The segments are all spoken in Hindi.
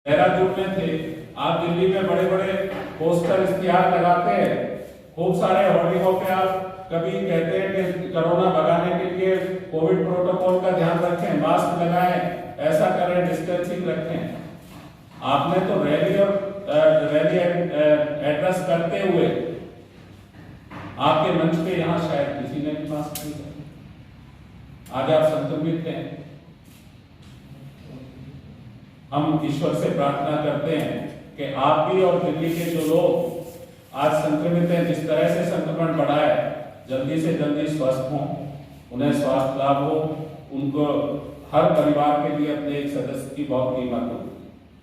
देहरादून में थे, आप दिल्ली में बड़े बड़े पोस्टर इश्तिहार लगाते हैं, खूब सारे होर्डिंगों पे आप कभी कहते हैं कि कोरोना भगाने के लिए कोविड प्रोटोकॉल का ध्यान रखें, मास्क लगाएं, ऐसा करें, डिस्टेंसिंग रखें। आपने तो रैली एड्रेस करते हुए आपके मंच पे यहाँ शायद किसी ने भी मास्क नहीं लगाया। आज आप संक्रमित हैं। हम ईश्वर से प्रार्थना करते हैं कि आप भी और दिल्ली के जो लोग आज संक्रमित हैं, जिस तरह से संक्रमण बढ़ा है, जल्दी से जल्दी स्वस्थ हों, उन्हें स्वास्थ्य लाभ हो, उनको हर परिवार के लिए अपने एक सदस्य की बहुत कीमत हो।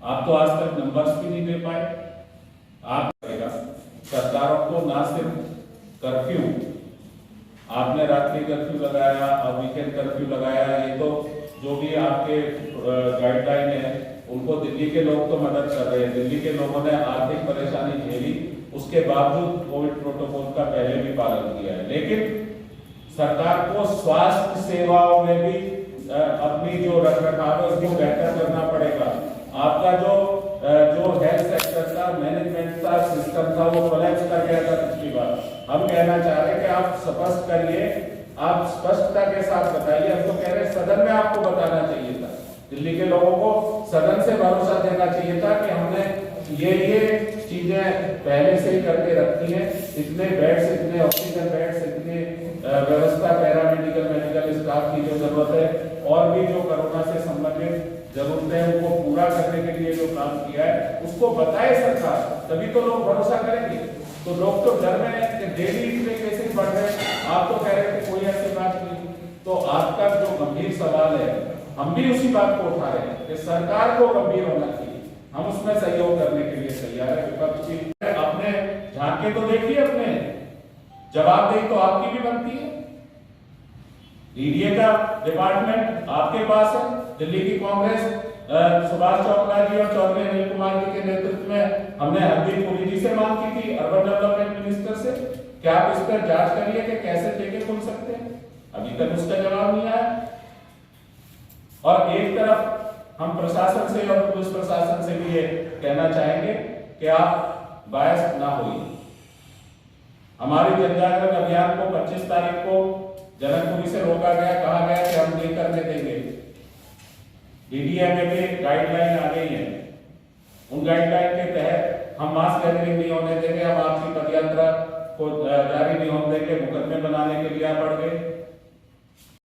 आप तो आज तक नंबर्स भी नहीं दे पाए। आप सरकारों को ना सिर्फ कर्फ्यू, आपने रात्रि कर्फ्यू लगाया, अब वीकेंड कर्फ्यू लगाया, ये तो जो भी आपके गाइडलाइन है उनको दिल्ली के लोग तो मदद कर रहे हैं। दिल्ली के लोगों ने आर्थिक परेशानी झेली, उसके बावजूद कोविड प्रोटोकॉल का पहले भी पालन किया है। लेकिन सरकार को स्वास्थ्य सेवाओं में भी अपनी जो रखरखाव है उसको बेहतर करना पड़ेगा। आपका जो हेल्थ सेक्टर का मैनेजमेंट का सिस्टम था वो कोलैप्स कर गया था पिछली बार। हम कहना चाह रहे हैं कि आप स्पष्ट करिए, आप स्पष्टता के साथ बताइए। हम तो कह रहे हैं सदन में आपको बताना चाहिए था, दिल्ली के लोगों को सदन से भरोसा देना चाहिए था कि हमने ये चीजें पहले से ही करके रखी हैं, इतने बेड्स, इतने ऑक्सीजन बेड्स, इतनी व्यवस्था, पैरामेडिकल, मेडिकल स्टाफ की जो जरूरत है, और भी जो कोरोना से संबंधित जरूरतें हैं उनको पूरा करने के लिए जो काम किया है उसको बताए सरकार, तभी तो लोग भरोसा करेंगे। तो लोग तो डर में हैं कि डेली इतने केसेस बढ़ रहे हैं, आप तो कह रहे हैं कि कोई ऐसी बात नहीं। तो आपका जो गंभीर सवाल है, हम भी उसी बात को उठा रहे हैं कि सरकार को गंभीर होना चाहिए, हम उसमें सहयोग करने के लिए तैयार है। विपक्ष की अपने झांक के तो देखिए, अपने जवाबदेही तो आपकी भी बनती है। डीडीए का डिपार्टमेंट आपके पास है। दिल्ली की कांग्रेस सुभाष चौकला जी और चौधरी अनिल कुमार जी के नेतृत्व में हमने हरदीप पुरी जी से मांग की थी, अर्बन डेवलपमेंट मिनिस्टर से, क्या आप इस पर जांच करिए कि कैसे ठेके खुल सकते हैं। अभी तक उसका जवाब नहीं आया। और एक तरफ हम प्रशासन से और पुलिस प्रशासन से भी ये कहना चाहेंगे कि आप बायस ना होइए। हमारी जनजागरण अभियान को 25 तारीख को जनकपुरी से रोका गया, कहा गया कि हम नहीं करने देंगे। डीडीएमए के गाइडलाइन आ गई है, उन गाइडलाइन के तहत हम मास गैदरिंग नहीं होने देंगे, हम आपकी पदयात्रा को जारी नहीं होने देंगे, मुकदमे बनाने के लिए बढ़ गए।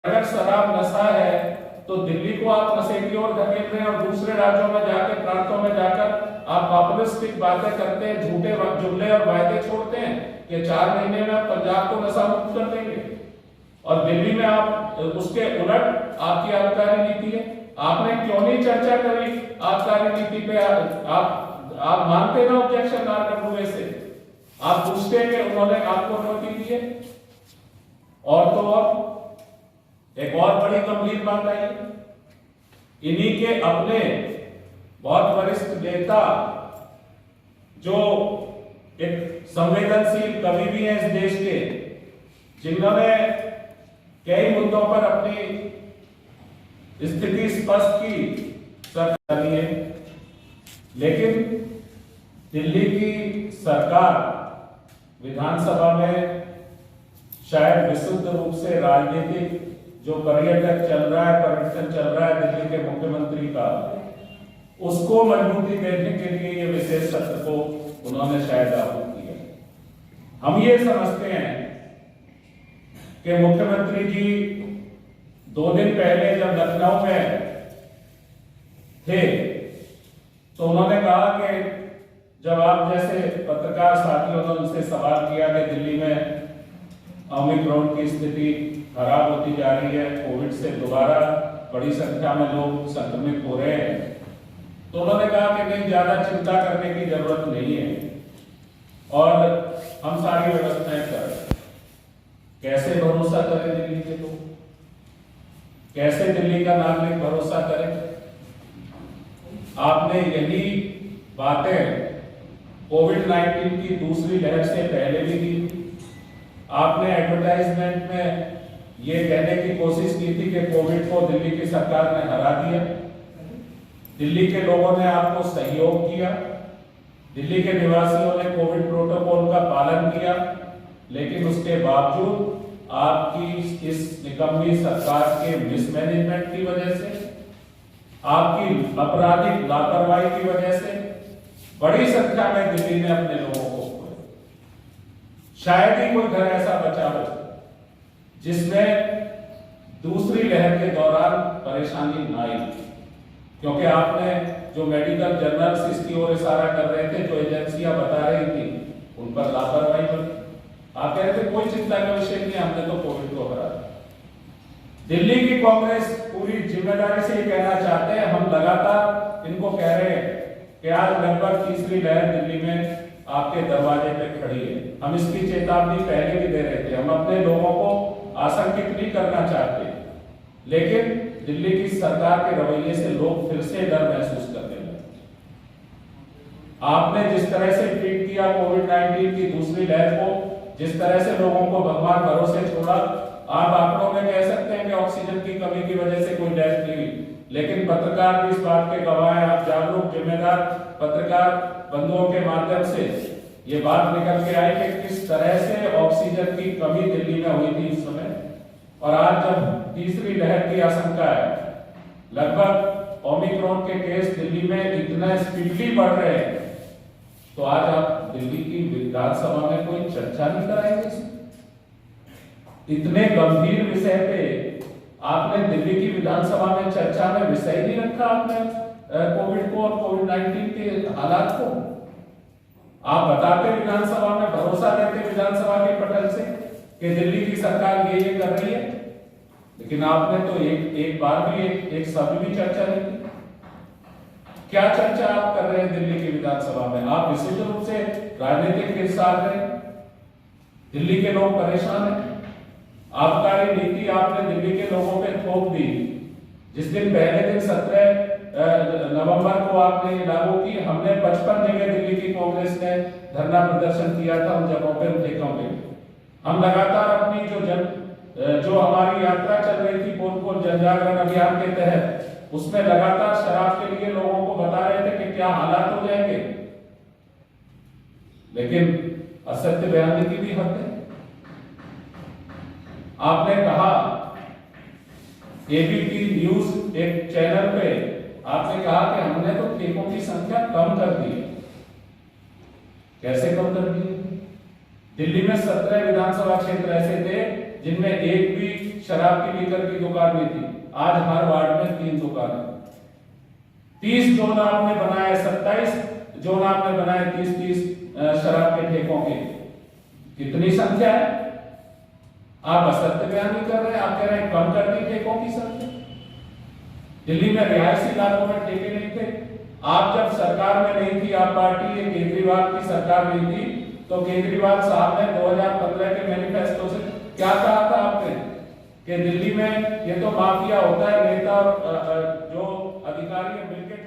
अगर शराब नशा है तो दिल्ली को आप नशे की ओर धकेल रहे हैं और दूसरे राज्यों में जाकर, प्रांतों में जाकर आप पॉपुलिस्टिक बातें करते हैं, झूठे जुमले और वायदे छोड़ते हैं कि 4 महीने में पंजाब को नशा मुक्त कर देंगे, और दिल्ली में आप उसके उलट आपकी आबकारी नीति है। आपने क्यों नहीं चर्चा करी आबकारी नीति पे? आप मानते ना ऑब्जेक्शन आरडब्ल्यूए से, आप पूछते हैं कि उन्होंने आपको अनुमति दी है। और तो और एक और बड़ी गंभीर बात आई, इन्हीं के अपने बहुत वरिष्ठ नेता जो एक संवेदनशील कवि भी हैं इस देश के, जिन्होंने कई मुद्दों पर अपनी स्थिति स्पष्ट की, सरकार है, लेकिन दिल्ली की सरकार विधानसभा में शायद विशुद्ध रूप से राजनीतिक जो पर्यटन चल रहा है दिल्ली के मुख्यमंत्री का, उसको मजबूती देने के लिए ये विशेष सत्र को उन्होंने शायद आहूत किया। हम ये समझते हैं कि मुख्यमंत्री जी 2 दिन पहले जब लखनऊ में थे तो उन्होंने कहा कि जब आप जैसे पत्रकार साथियों ने उनसे सवाल किया कि दिल्ली में ओमिक्रॉन की स्थिति खराब होती जा रही है, कोविड से दोबारा बड़ी संख्या में लोग संक्रमित हो रहे हैं, तो उन्होंने कहा कि नहीं, ज्यादा चिंता करने की जरूरत नहीं है और हम सारी व्यवस्थाएं कर रहे हैं। कैसे भरोसा करें दिल्ली के लोग, कैसे दिल्ली का नागरिक भरोसा करें? आपने यही बातें कोविड-19 की दूसरी लहर से पहले भी की। आपने एडवर्टाइजमेंट में ये कहने की कोशिश की थी कि कोविड को दिल्ली की सरकार ने हरा दिया। दिल्ली के लोगों ने आपको सहयोग किया, दिल्ली के निवासियों ने कोविड प्रोटोकॉल का पालन किया, लेकिन उसके बावजूद आपकी इस निकम्मी सरकार के मिसमैनेजमेंट की वजह से, आपकी आपराधिक लापरवाही की वजह से बड़ी संख्या में दिल्ली ने अपने लोगों को खोया। शायद ही कोई घर ऐसा बचा हो जिसमें दूसरी लहर के दौरान परेशानी न आई, क्योंकि आपने जो मेडिकल जर्नल्स इसकी ओर इशारा कर रहे थे, जो एजेंसियां बता रही थी, उन पर लापरवाही बनी। आप कह रहे थे कोई चिंता का विषय नहीं, हमने तो कोविड को हरा। दिल्ली की कांग्रेस पूरी जिम्मेदारी से ये कहना चाहते हैं, हम लगातार इनको कह रहे हैं कि आज लगभग तीसरी लहर दिल्ली में आपके दरवाजे पे खड़ी है। हम इसकी चेतावनी पहले भी दे रहे थे, हम अपने लोगों को आशंकित नहीं करना चाहते, लेकिन दिल्ली की सरकार के रवैये से लोग फिर से डर महसूस करने लगे। आपने जिस तरह से ट्रीट किया कोविड-19 की दूसरी लहर को, जिस तरह से लोगों को भगवान भरोसे छोड़ा, आप आंकड़ों में कह सकते हैं कि ऑक्सीजन की कमी की वजह से कोई डेथ नहीं हुई, लेकिन पत्रकार भी इस बात के गवाह हैं। आप जागरूक जिम्मेदार पत्रकार बंधुओं के माध्यम से ये बात निकल के आई कि किस तरह से ऑक्सीजन की कमी दिल्ली में हुई थी उस समय। और आज जब तीसरी लहर की आशंका है, लगभग ओमिक्रॉन के केस दिल्ली में इतना स्पीडली बढ़ रहे हैं, तो आज आप दिल्ली की विधानसभा में कोई चर्चा नहीं कराएंगे? इतने गंभीर विषय पे आपने दिल्ली की विधानसभा में चर्चा में विषय नहीं रखा आपने कोविड को और कोविड-19 के हालात को। आप बताते विधानसभा में, भरोसा देते विधानसभा के पटल से कि दिल्ली की सरकार ये कर रही है, लेकिन आपने तो एक बार भी एक शब्द भी चर्चा नहीं की। क्या चर्चा आप कर रहे हैं दिल्ली की विधानसभा में? आप विशुद्ध रूप से राजनीतिक हिस्सा रहे। दिल्ली के लोग परेशान हैं। आबकारी नीति आपने दिल्ली के लोगों पे थोप दी। जिस दिन पहले दिन 17 नवंबर को आपने लागू की, हमने 55 जगह दिल्ली की कांग्रेस ने धरना प्रदर्शन किया था, उन जगहों पे, उन ठेकों पे। हम लगातार अपनी जो हमारी यात्रा चल रही थी पोल जन जागरण अभियान के तहत, उसमें लगातार शराब के लिए लोगों को बता रहे थे कि क्या हालात हो जाएंगे, लेकिन असत्य बयानी की भी हद है। आपने कहा एबीपी न्यूज एक चैनल पे आपने कहा कि हमने तो ठेकों की संख्या कम कर दी। कैसे कम कर दी? दिल्ली में 17 विधानसभा क्षेत्र ऐसे थे जिनमें एक भी शराब की लीकर की दुकान नहीं थी। आज हर वार्ड में 3 दुकानें। 30 जोन आपने बनाए, 27 जोन आपने बनाए 30-30 शराब के ठेकों के। कितनी संख्या है? आप असत्य बयान नहीं कर रहे हैं, आप कह रहे हैं कम कर दी ठेकों की संख्या। दिल्ली में रिहायशी इलाकों में ठेके नहीं थे। आप जब सरकार में नहीं थी, आप पार्टी ये केजरीवाल की सरकार नहीं थी, तो केजरीवाल साहब ने 2015 के मैनिफेस्टो से क्या कहा था आपने कि दिल्ली में ये तो माफिया होता है, नेता और जो अधिकारी मिलकर